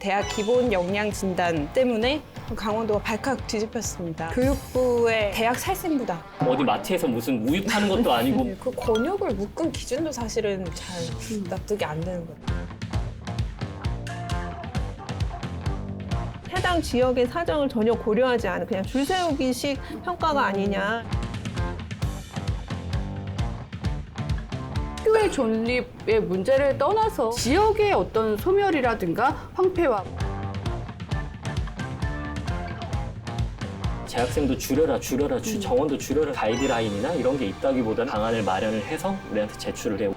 대학 기본 역량 진단 때문에 강원도가 발칵 뒤집혔습니다. 교육부의 대학 살생부다. 어디 마트에서 무슨 우유 파는 것도 아니고 그 권역을 묶은 기준도 사실은 잘 납득이 안 되는 거예요. 해당 지역의 사정을 전혀 고려하지 않은 그냥 줄 세우기식 평가가 아니냐. 학교의 존립의 문제를 떠나서 지역의 어떤 소멸이라든가 황폐화. 재학생도 줄여라 정원도 줄여라 가이드라인이나 이런 게 있다기보다는 방안을 마련을 해서 우리한테 제출을 해요.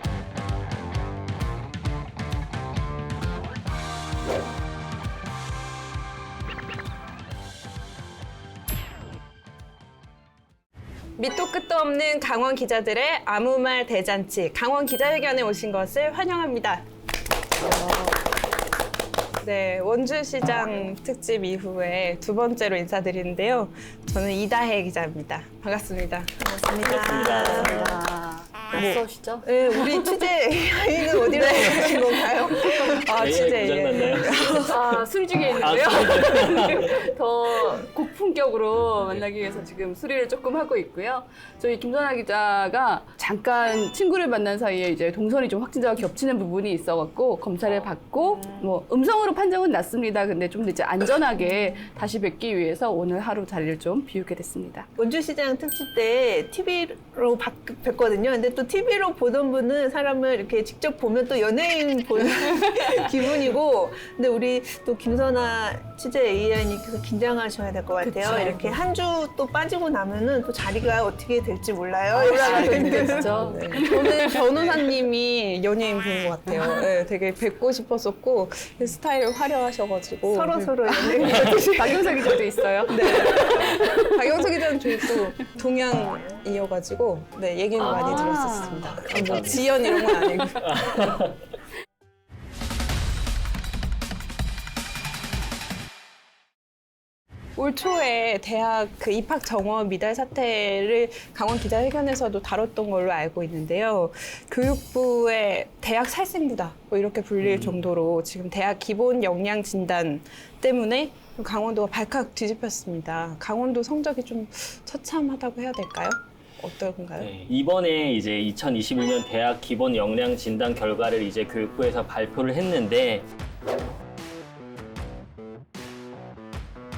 밑도 끝도 없는 강원 기자들의 아무 말 대잔치, 강원 기자회견에 오신 것을 환영합니다. 네, 원주시장 특집 이후에 두 번째로 인사드리는데요. 저는 이다혜 기자입니다. 반갑습니다. 반갑습니다. 낯서시죠? 네, 우리 취재 AI는 어디로 가신 건가요? 아, 진짜 AI 고장났나요? 술 중에 있는데요. 더 고품격으로 만나기 위해서 지금 수리를 조금 하고 있고요. 저희 김선아 기자가 잠깐 친구를 만난 사이에 이제 동선이 좀 확진자와 겹치는 부분이 있어갖고 검사를 받고 뭐 음성으로 판정은 났습니다. 근데 좀 이제 안전하게 다시 뵙기 위해서 오늘 하루 자리를 좀 비우게 됐습니다. 원주시장 특집 때 TV로 뵀거든요. 근데 또 TV로 보던 분은 사람을 이렇게 직접 보면 또 연예인 보는 기분이고, 근데 우리 또 김선아 취재 AI님께서 긴장하셔야 될 것 같아요. 그쵸. 이렇게 한 주 또 빠지고 나면은 또 자리가 어떻게 될지 몰라요. 그렇죠. 저는 변호사님이 연예인 보는 것 같아요. 네, 되게 뵙고 싶었었고 스타일을 화려하셔가지고 서로 연예인. 박영석 기자도 있어요. 박영석 기자는 저희 또 동양이어가지고 네, 얘기는 많이 들었었습니다. 뭐 지연 이런 건 아니고. 올 초에 대학 그 입학 정원 미달 사태를 강원 기자회견에서도 다뤘던 걸로 알고 있는데요. 교육부의 대학 살생부다 뭐 이렇게 불릴 정도로 지금 대학 기본 역량 진단 때문에 강원도가 발칵 뒤집혔습니다. 강원도 성적이 좀 처참하다고 해야 될까요? 어떤가요? 네, 이번에 이제 2021년 대학 기본 역량 진단 결과를 이제 교육부에서 발표를 했는데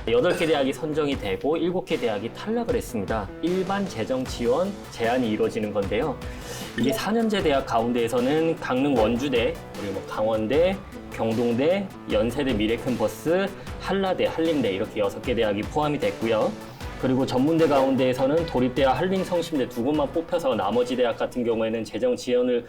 8개 대학이 선정이 되고 7개 대학이 탈락을 했습니다. 일반 재정 지원 제한이 이루어지는 건데요. 이게 4년제 대학 가운데에서는 강릉 원주대, 그리고 뭐 강원대, 경동대, 연세대 미래캠퍼스, 한라대, 한림대 이렇게 6개 대학이 포함이 됐고요. 그리고 전문대 가운데에서는 도립대와 한림성심대 두 곳만 뽑혀서 나머지 대학 같은 경우에는 재정 제한을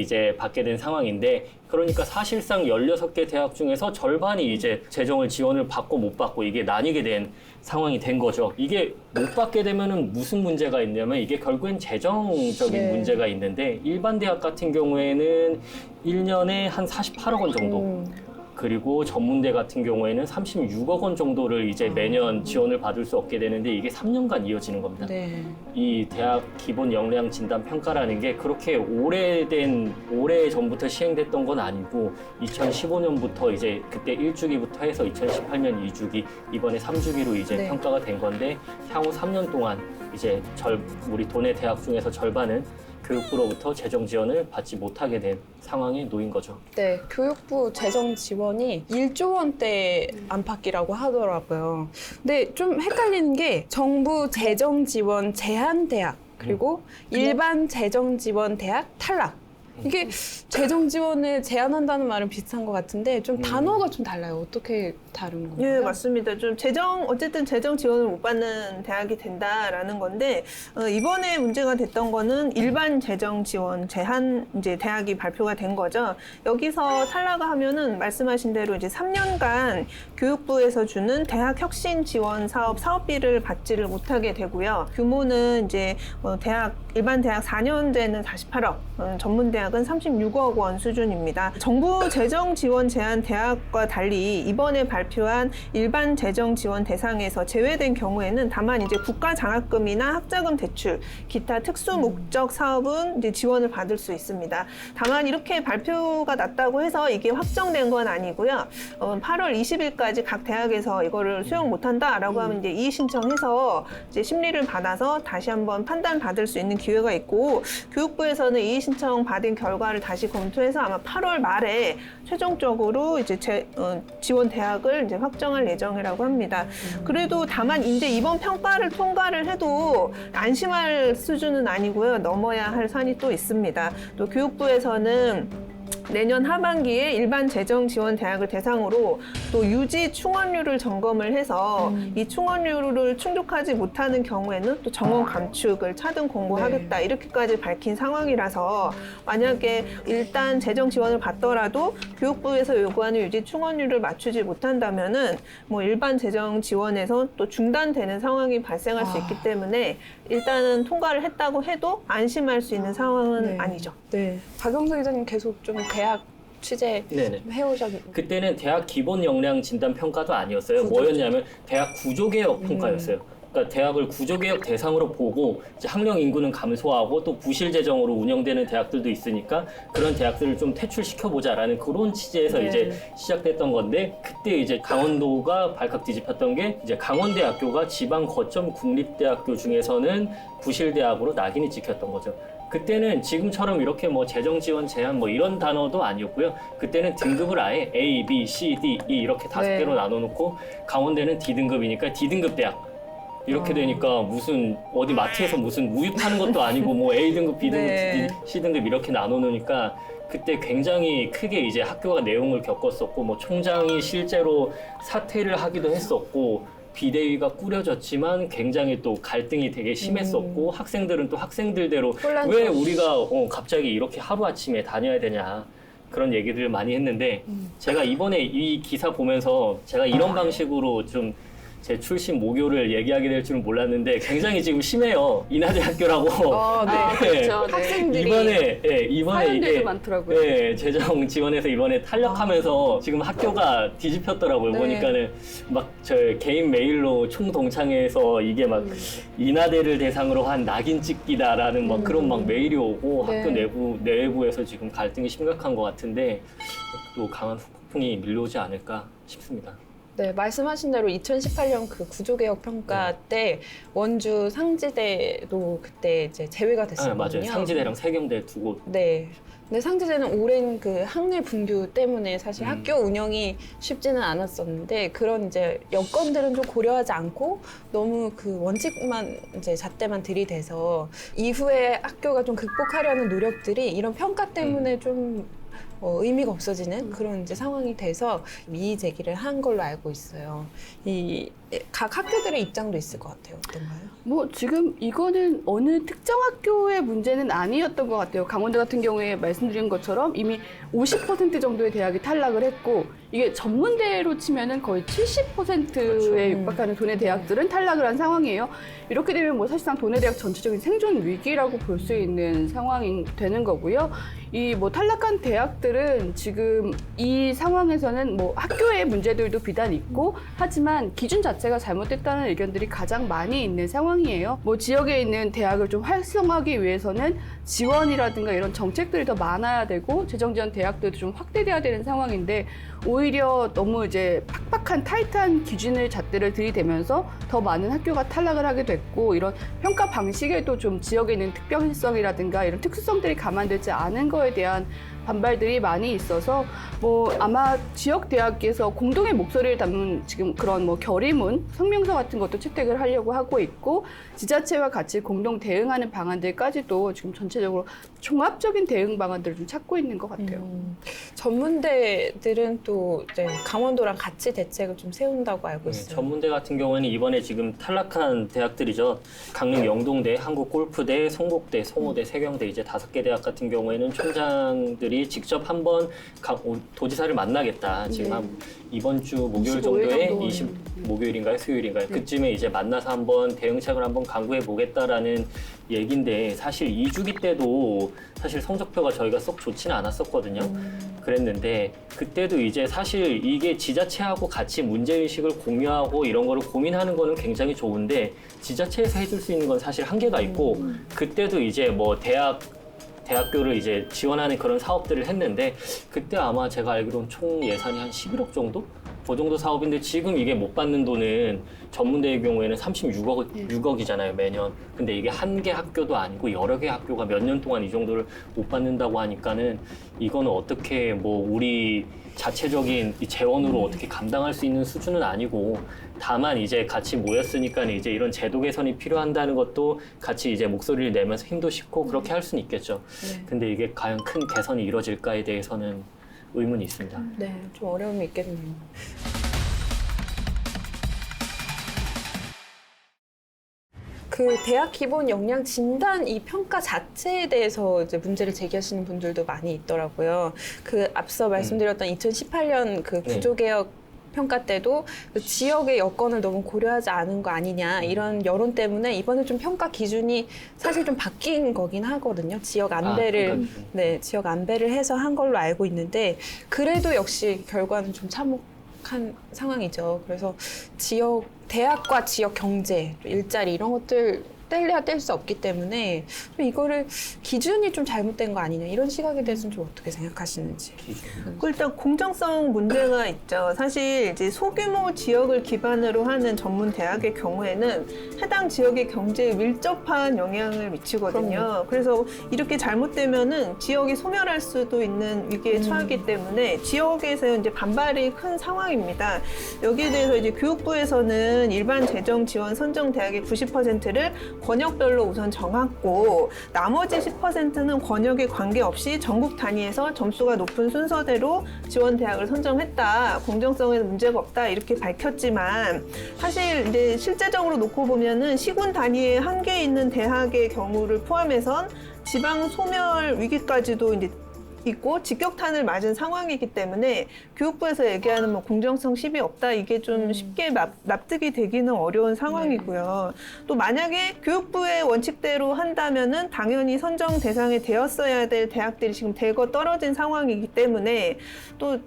이제 받게 된 상황인데, 그러니까 사실상 16개 대학 중에서 절반이 이제 재정을 지원을 받고 못 받고 이게 나뉘게 된 상황이 된 거죠. 이게 못 받게 되면은 무슨 문제가 있냐면 이게 결국엔 재정적인 네. 문제가 있는데, 일반 대학 같은 경우에는 1년에 한 48억 원 정도. 그리고 전문대 같은 경우에는 36억 원 정도를 이제 매년 지원을 받을 수 없게 되는데 이게 3년간 이어지는 겁니다. 네. 이 대학 기본 역량 진단 평가라는 게 그렇게 오래 전부터 시행됐던 건 아니고 2015년부터 이제 그때 1주기부터 해서 2018년 2주기, 이번에 3주기로 이제 네. 평가가 된 건데, 향후 3년 동안 이제 우리 도내 대학 중에서 절반은 교육부로부터 재정 지원을 받지 못하게 된 상황에 놓인 거죠. 네, 교육부 재정 지원이 1조 원대 안팎이라고 하더라고요. 근데 좀 헷갈리는 게 정부 재정 지원 제한 대학 그리고 일반 재정 지원 대학 탈락. 이게 재정 지원을 제한한다는 말은 비슷한 것 같은데 좀 단어가 좀 달라요. 어떻게 다른 건가요? 예, 맞습니다. 좀 어쨌든 재정 지원을 못 받는 대학이 된다라는 건데, 이번에 문제가 됐던 거는 일반 재정 지원 제한 이제 대학이 발표가 된 거죠. 여기서 탈락을 하면은 말씀하신 대로 이제 3년간 교육부에서 주는 대학 혁신 지원 사업 사업비를 받지를 못하게 되고요. 규모는 이제 일반 대학 4년제는 48억, 전문 대학 대학은 36억 원 수준입니다. 정부 재정 지원 제한 대학과 달리 이번에 발표한 일반 재정 지원 대상에서 제외된 경우에는 다만 이제 국가 장학금이나 학자금 대출, 기타 특수 목적 사업은 이제 지원을 받을 수 있습니다. 다만 이렇게 발표가 났다고 해서 이게 확정된 건 아니고요. 8월 20일까지 각 대학에서 이거를 수용 못한다라고 하면 이제 이의 신청해서 이제 심리를 받아서 다시 한번 판단 받을 수 있는 기회가 있고, 교육부에서는 이의 신청 받은 결과를 다시 검토해서 아마 8월 말에 최종적으로 이제 지원 대학을 이제 확정할 예정이라고 합니다. 그래도 다만 이제 이번 평가를 통과를 해도 안심할 수준은 아니고요. 넘어야 할 산이 또 있습니다. 또 교육부에서는 내년 하반기에 일반 재정 지원 대학을 대상으로 또 유지 충원률을 점검을 해서 이 충원률을 충족하지 못하는 경우에는 또 정원 감축을 차등 공고하겠다, 이렇게까지 밝힌 상황이라서 만약에 일단 재정 지원을 받더라도 교육부에서 요구하는 유지 충원률을 맞추지 못한다면은 뭐 일반 재정 지원에서 또 중단되는 상황이 발생할 수 있기 때문에 일단은 통과를 했다고 해도 안심할 수 있는 상황은 아니죠. 네. 박영석 기자님 계속 좀 대학 취재 네네. 해오셨는데. 그때는 대학 기본 역량 진단 평가도 아니었어요. 뭐였냐면 대학 구조개혁 평가였어요. 그러니까 대학을 구조개혁 대상으로 보고 이제 학령 인구는 감소하고 또 부실 재정으로 운영되는 대학들도 있으니까 그런 대학들을 좀 퇴출시켜보자라는 그런 취지에서 네. 이제 시작됐던 건데, 그때 이제 강원도가 발칵 뒤집혔던 게 이제 강원대학교가 지방 거점 국립대학교 중에서는 부실 대학으로 낙인이 찍혔던 거죠. 그때는 지금처럼 이렇게 뭐 재정 지원 제한 뭐 이런 단어도 아니었고요. 그때는 등급을 아예 A, B, C, D, E 이렇게 5개로 나눠놓고 강원대는 D등급이니까 D등급 대학. 이렇게 되니까 무슨 어디 마트에서 무슨 우유 파는 것도 아니고 뭐 A등급, B등급, 네. C등급 이렇게 나눠놓으니까 그때 굉장히 크게 이제 학교가 내용을 겪었었고, 뭐 총장이 실제로 사퇴를 하기도 했었고, 비대위가 꾸려졌지만 굉장히 또 갈등이 되게 심했었고, 학생들은 또 학생들대로 혼란스러워. 왜 우리가 갑자기 이렇게 하루아침에 다녀야 되냐, 그런 얘기들을 많이 했는데, 제가 이번에 이 기사 보면서 제가 이런 방식으로 좀 제 출신 모교를 얘기하게 될 줄은 몰랐는데 굉장히 지금 심해요. 인하대학교라고. 네. 그렇죠. 네. 학생들이 이번에 사연들도 이게 많더라고요. 네, 재정 지원에서 이번에 탈락하면서 지금 학교가 뒤집혔더라고요. 네. 보니까는 막 저 개인 메일로 총동창회에서 이게 막 인하대를 대상으로 한 낙인 찍기다라는 막 그런 막 메일이 오고, 네. 학교 내부에서 지금 갈등이 심각한 것 같은데 또 강한 후폭풍이 밀려오지 않을까 싶습니다. 네, 말씀하신 대로 2018년 그 구조개혁 평가 때 원주 상지대도 그때 이제 제외가 됐었거든요. 맞아요. 상지대랑 세경대 두 곳. 네. 근데 상지대는 오랜 그 학내 분규 때문에 사실 학교 운영이 쉽지는 않았었는데, 그런 이제 여건들은 좀 고려하지 않고 너무 그 원칙만 이제 잣대만 들이대서 이후에 학교가 좀 극복하려는 노력들이 이런 평가 때문에 좀 의미가 없어지는 그런 이제 상황이 돼서 이의 제기를 한 걸로 알고 있어요. 이 각 학교들의 입장도 있을 것 같아요. 어떤가요? 뭐 지금 이거는 어느 특정 학교의 문제는 아니었던 것 같아요. 강원대 같은 경우에 말씀드린 것처럼 이미 50% 정도의 대학이 탈락을 했고, 이게 전문대로 치면은 거의 70%에 육박하는 도내 대학들은 탈락을 한 상황이에요. 이렇게 되면 뭐 사실상 도내 대학 전체적인 생존 위기라고 볼 수 있는 상황이 되는 거고요. 이 뭐 탈락한 대학들은 지금 이 상황에서는 뭐 학교의 문제들도 비단 있고 하지만 기준 자체가 잘못됐다는 의견들이 가장 많이 있는 상황이에요. 뭐 지역에 있는 대학을 좀 활성화하기 위해서는 지원이라든가 이런 정책들이 더 많아야 되고 재정 지원 대학들도 좀 확대돼야 되는 상황인데, 오히려 너무 이제 팍팍한 타이트한 기준을 잣대를 들이대면서 더 많은 학교가 탈락을 하게 됐고, 이런 평가 방식에도 좀 지역에 있는 특별성이라든가 이런 특수성들이 감안되지 않은 거에 대한 반발들이 많이 있어서 뭐 아마 지역 대학에서 공동의 목소리를 담는 지금 그런 뭐 결의문, 성명서 같은 것도 채택을 하려고 하고 있고, 지자체와 같이 공동 대응하는 방안들까지도 지금 전체적으로 종합적인 대응 방안들을 좀 찾고 있는 것 같아요. 전문대들은 또 이제 강원도랑 같이 대책을 좀 세운다고 알고 있어요. 전문대 같은 경우에는 이번에 지금 탈락한 대학들이죠. 강릉 영동대, 한국골프대, 송곡대, 송호대, 세경대 이제 5개 대학 같은 경우에는 총장들이 직접 한번 도지사를 만나겠다. 지금 한 이번 주 목요일 25일 정도에 정도. 목요일인가요? 수요일인가요? 그쯤에 이제 만나서 한번 대응책을 한번 강구해 보겠다라는 얘긴데 사실 2주기 때도 사실 성적표가 저희가 썩 좋지는 않았었거든요. 그랬는데 그때도 이제 사실 이게 지자체하고 같이 문제의식을 공유하고 이런 거를 고민하는 거는 굉장히 좋은데 지자체에서 해줄 수 있는 건 사실 한계가 있고 그때도 이제 뭐 대학교를 이제 지원하는 그런 사업들을 했는데 그때 아마 제가 알기로는 총 예산이 한 11억 정도? 그 정도 사업인데 지금 이게 못 받는 돈은 전문대의 경우에는 36억이잖아요, 매년. 근데 이게 한 개 학교도 아니고 여러 개 학교가 몇 년 동안 이 정도를 못 받는다고 하니까는 이거는 어떻게 뭐 우리 자체적인 이 재원으로 어떻게 감당할 수 있는 수준은 아니고 다만 이제 같이 모였으니까 이제 이런 제도 개선이 필요한다는 것도 같이 이제 목소리를 내면서 힘도 싣고 그렇게 할 수는 있겠죠. 근데 이게 과연 큰 개선이 이루어질까에 대해서는 의문이 있습니다. 네, 좀 어려움이 있겠네요. 그 대학 기본 역량 진단 이 평가 자체에 대해서 이제 문제를 제기하시는 분들도 많이 있더라고요. 그 앞서 말씀드렸던 2018년 그 구조개혁 평가 때도 그 지역의 여건을 너무 고려하지 않은 거 아니냐 이런 여론 때문에 이번에 좀 평가 기준이 사실 좀 바뀐 거긴 하거든요. 지역 안배를 네, 지역 안배를 해서 한 걸로 알고 있는데 그래도 역시 결과는 좀 참혹한 상황이죠. 그래서 지역 대학과 지역 경제, 일자리 이런 것들 뗄래야 뗄 수 없기 때문에 이거를 기준이 좀 잘못된 거 아니냐 이런 시각에 대해서는 좀 어떻게 생각하시는지. 일단 공정성 문제가 있죠. 사실 이제 소규모 지역을 기반으로 하는 전문 대학의 경우에는 해당 지역의 경제에 밀접한 영향을 미치거든요. 그래서 이렇게 잘못되면은 지역이 소멸할 수도 있는 위기에 처하기 때문에 지역에서 이제 반발이 큰 상황입니다. 여기에 대해서 이제 교육부에서는 일반 재정 지원 선정 대학의 90%를 권역별로 우선 정했고 나머지 10%는 권역에 관계없이 전국 단위에서 점수가 높은 순서대로 지원 대학을 선정했다. 공정성에는 문제가 없다. 이렇게 밝혔지만 사실 이제 실제적으로 놓고 보면은 시군 단위에 한계 있는 대학의 경우를 포함해선 지방 소멸 위기까지도 이제 있고 직격탄을 맞은 상황이기 때문에 교육부에서 얘기하는 뭐 공정성 시비 없다 이게 좀 쉽게 납득이 되기는 어려운 상황이고요. 또 만약에 교육부의 원칙대로 한다면은 당연히 선정 대상에 되었어야 될 대학들이 지금 대거 떨어진 상황이기 때문에 또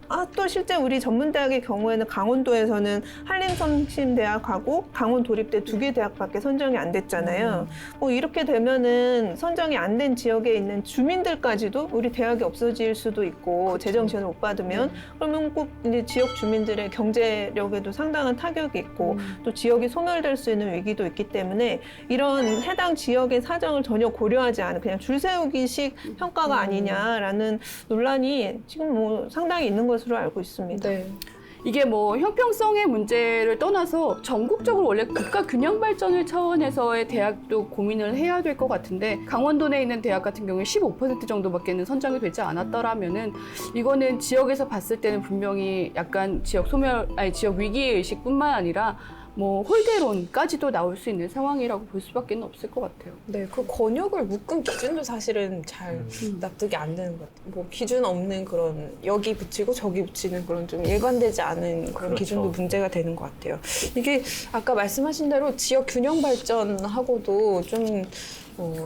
실제 우리 전문대학의 경우에는 강원도에서는 한림성심대학하고 강원도립대 2개 대학밖에 선정이 안 됐잖아요. 뭐 이렇게 되면은 선정이 안 된 지역에 있는 주민들까지도 우리 대학이 없어질 수도 있고 재정 지원을 못 받으면 그러면 꼭 이제 지역 주민들의 경제력에도 상당한 타격이 있고 또 지역이 소멸될 수 있는 위기도 있기 때문에 이런 해당 지역의 사정을 전혀 고려하지 않은 그냥 줄 세우기식 평가가 아니냐라는 논란이 지금 뭐 상당히 있는 것으로 알고 있습니다. 네. 이게 뭐 형평성의 문제를 떠나서 전국적으로 원래 국가 균형 발전을 차원에서의 대학도 고민을 해야 될 것 같은데 강원도 내에 있는 대학 같은 경우에 15% 정도밖에는 선정이 되지 않았더라면은 이거는 지역에서 봤을 때는 분명히 약간 지역 위기 의식뿐만 아니라 뭐 홀대론까지도 나올 수 있는 상황이라고 볼 수밖에 없을 것 같아요. 네, 그 권역을 묶은 기준도 사실은 잘 납득이 안 되는 것 같아요. 뭐 기준 없는 그런 여기 붙이고 저기 붙이는 그런 좀 일관되지 않은 그런 그렇죠. 기준도 문제가 되는 것 같아요. 이게 아까 말씀하신 대로 지역 균형 발전하고도 좀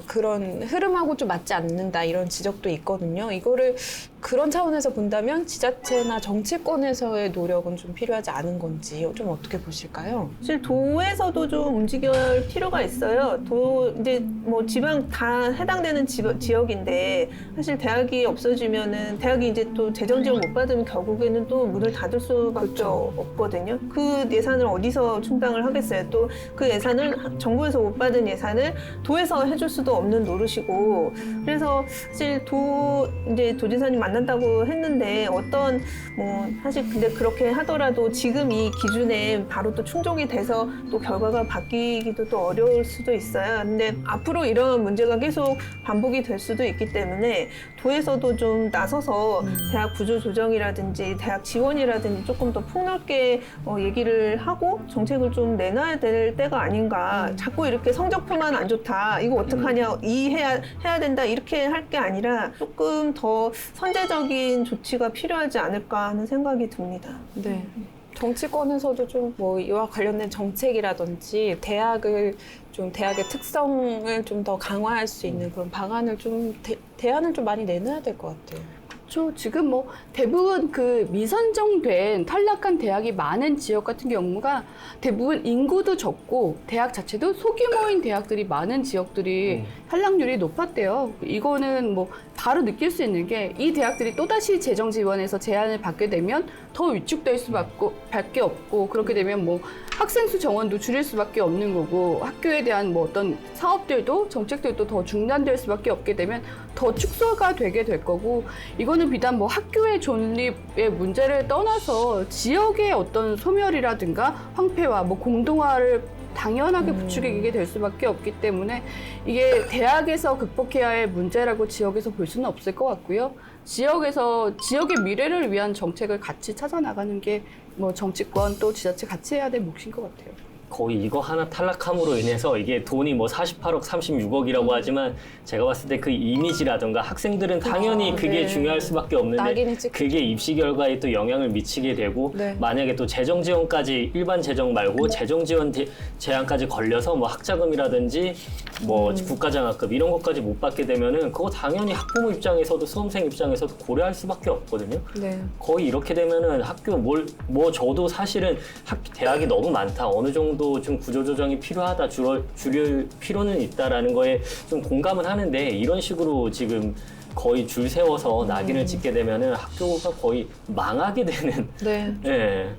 그런 흐름하고 좀 맞지 않는다 이런 지적도 있거든요. 이거를 그런 차원에서 본다면 지자체나 정치권에서의 노력은 좀 필요하지 않은 건지 좀 어떻게 보실까요? 사실 도에서도 좀 움직일 필요가 있어요. 이제 뭐 지방 다 해당되는 지역인데 사실 대학이 없어지면은 대학이 이제 또 재정 지원 못 받으면 결국에는 또 문을 닫을 수밖에 없거든요. 그 예산을 어디서 충당을 하겠어요? 또 그 예산을 정부에서 못 받은 예산을 도에서 해줄 수도 없는 노릇이고 그래서 사실 이제 도지사님 만난다고 했는데 어떤 뭐 사실 근데 그렇게 하더라도 지금 이 기준에 바로 또 충족이 돼서 또 결과가 바뀌기도 또 어려울 수도 있어요. 근데 앞으로 이런 문제가 계속 반복이 될 수도 있기 때문에 도에서도 좀 나서서 대학 구조 조정이라든지 대학 지원이라든지 조금 더 폭넓게 얘기를 하고 정책을 좀 내놔야 될 때가 아닌가. 자꾸 이렇게 성적표만 안 좋다. 이거 어떡하냐. 해야 된다. 이렇게 할 게 아니라 조금 더 선제적인 조치가 필요하지 않을까 하는 생각이 듭니다. 네. 정치권에서도 좀 뭐 이와 관련된 정책이라든지 대학의 특성을 좀 더 강화할 수 있는 그런 방안을 좀 대안을 좀 많이 내놔야 될 것 같아요. 그렇죠. 지금 뭐 대부분 그 미선정된 탈락한 대학이 많은 지역 같은 경우가 대부분 인구도 적고 대학 자체도 소규모인 대학들이 많은 지역들이 탈락률이 높았대요. 이거는 뭐 바로 느낄 수 있는 게 이 대학들이 또다시 재정 지원에서 제한을 받게 되면 더 위축될 수밖에 없고 그렇게 되면 뭐 학생 수 정원도 줄일 수밖에 없는 거고 학교에 대한 뭐 어떤 사업들도 정책들도 더 중단될 수밖에 없게 되면 더 축소가 되게 될 거고 이거는 비단 뭐 학교의 존립의 문제를 떠나서 지역의 어떤 소멸이라든가 황폐화, 뭐 공동화를 당연하게 부추기게 될 수밖에 없기 때문에 이게 대학에서 극복해야 할 문제라고 지역에서 볼 수는 없을 것 같고요. 지역에서 지역의 미래를 위한 정책을 같이 찾아 나가는 게 뭐 정치권 또 지자체 같이 해야 될 몫인 것 같아요. 거의 이거 하나 탈락함으로 인해서 이게 돈이 뭐 48억, 36억이라고 하지만 제가 봤을 때 그 이미지라든가 학생들은 당연히 그게 네. 중요할 수밖에 없는데 낙인이 찍히죠. 그게 입시 결과에 또 영향을 미치게 되고 네. 만약에 또 재정 지원까지 일반 재정 말고 재정 지원 제한까지 걸려서 뭐 학자금이라든지 뭐 국가장학금 이런 것까지 못 받게 되면은 그거 당연히 학부모 입장에서도 수험생 입장에서도 고려할 수밖에 없거든요. 네. 거의 이렇게 되면은 학교 뭐 저도 사실은 대학이 너무 많다. 어느 정도 좀 구조조정이 필요하다. 줄일 필요는 있다라는 거에 좀 공감은 하는데 이런 식으로 지금 거의 줄 세워서 낙인을 찍게 되면은 학교가 거의 망하게 되는. 네. 예.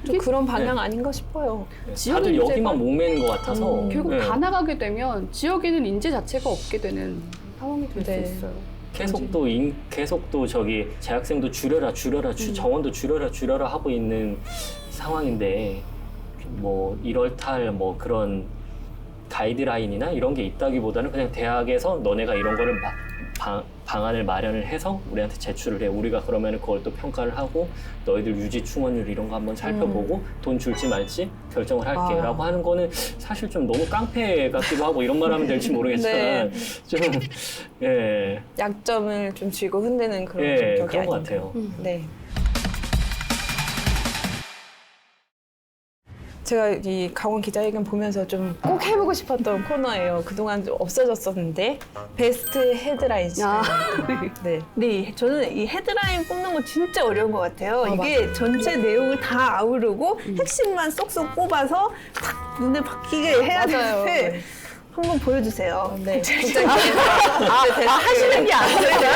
좀 그런 방향 아닌가 싶어요. 지역의 다들 문제가 여기만 목매는 것 같아서. 결국 예. 다 나가게 되면 지역에는 인재 자체가 없게 되는 상황이 될 네. 수 있어요. 계속 또 저기 재학생도 줄여라 정원도 줄여라 하고 있는 상황인데 뭐 1월 뭐 그런 가이드라인이나 이런 게 있다기보다는 그냥 대학에서 너네가 이런 거를 방안을 마련을 해서 우리한테 제출을 해. 우리가 그러면 그걸 또 평가를 하고 너희들 유지 충원율 이런 거 한번 살펴보고 돈 줄지 말지 결정을 할게 라고 하는 거는 사실 좀 너무 깡패 같기도 하고 이런 말 하면 될지 모르겠지만 네. 좀 예. 약점을 좀 쥐고 흔드는 그런 예, 성격이 그런 것 아닌가. 같아요. 네. 제가 이 강원 기자회견 보면서 좀 꼭 해보고 싶었던 코너예요. 그동안 좀 없어졌었는데 베스트 헤드라인 시간. 네. 네, 저는 이 헤드라인 뽑는 거 진짜 어려운 것 같아요. 이게 전체 내용을 다 아우르고 핵심만 쏙쏙 뽑아서 딱 눈에 박히게 해야 맞아요. 되는데 네. 한번 보여주세요. 네. 진짜 하시는 게 아니라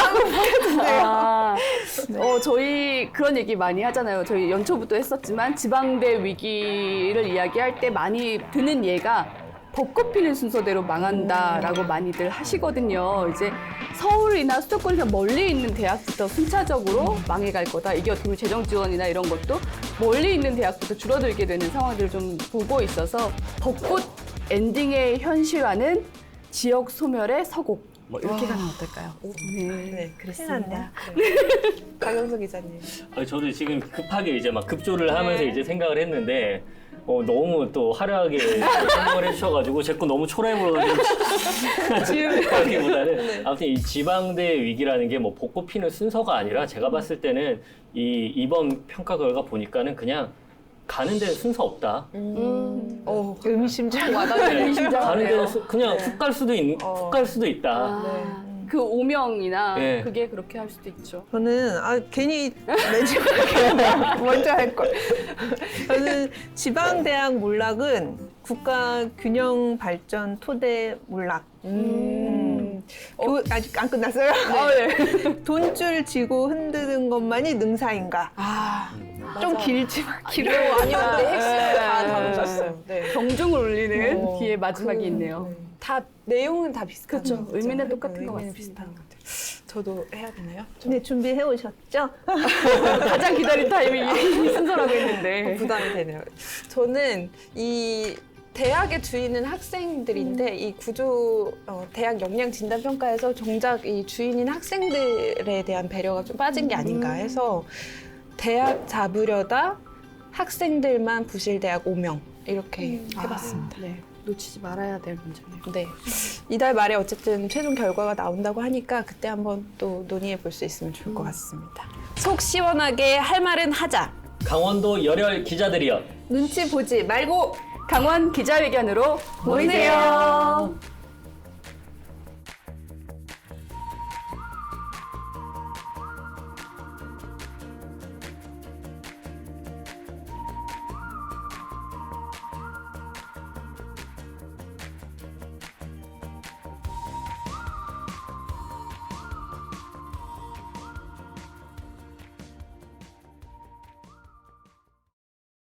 저희 그런 얘기 많이 하잖아요. 저희 연초부터 했었지만 지방대 위기를 이야기할 때 많이 드는 예가 벚꽃 피는 순서대로 망한다라고 많이들 하시거든요. 이제 서울이나 수도권에서 멀리 있는 대학부터 순차적으로 망해갈 거다. 이게 어떻게 보면 재정 지원이나 이런 것도 멀리 있는 대학부터 줄어들게 되는 상황들을 좀 보고 있어서 벚꽃 엔딩의 현실화는 지역 소멸의 서곡. 뭐 이렇게 가면 어떨까요? 네, 그랬습니다. 박영수 기자님. 저도 지금 급하게 이제 막 급조를 하면서 이제 생각을 했는데 너무 또 화려하게 설명을 해주셔가지고 제 거 너무 초라해 보여가지고 지금보다는 아무튼 이 지방대 위기라는 게 뭐 벚꽃 피는 순서가 아니라 제가 봤을 때는 이번 평가 결과 보니까는 그냥 가는 데는 순서 없다. 의미심장 가는 데는 그냥 훅 갈 수도 훅 갈 수도 있다. 그 오명이나 네. 그게 그렇게 할 수도 있죠. 저는 괜히 내집을게 먼저 할 걸. 저는 지방대학 몰락은 국가 균형 발전 토대 몰락. 아직 안 끝났어요? 네. 돈줄 쥐고 흔드는 것만이 능사인가? 좀 길지만 길어요. 아니요, 근데 핵심을 다 다루셨어요. 네. 경중을 울리는 뒤에 마지막이 있네요. 다 내용은 다 비슷한 그렇죠. 거죠. 의미는 똑같은 것 의미는 같습니다. 비슷한 것 같아요. 저도 해야 되나요? 네, 준비해 오셨죠? 가장 기다린 타이밍이 순서라고 했는데. 부담이 되네요. 저는 이 대학의 주인은 학생들인데 이 구조 대학 역량 진단 평가에서 정작 이 주인인 학생들에 대한 배려가 좀 빠진 게 아닌가 해서 대학 잡으려다 학생들만 부실대학 5명 이렇게 해봤습니다. 네. 놓치지 말아야 될 문제네요. 네. 이달 말에 어쨌든 최종 결과가 나온다고 하니까 그때 한번 또 논의해 볼 수 있으면 좋을 것 같습니다. 속 시원하게 할 말은 하자. 강원도 열혈 기자들이여. 눈치 보지 말고 강원 기자회견으로 모이세요.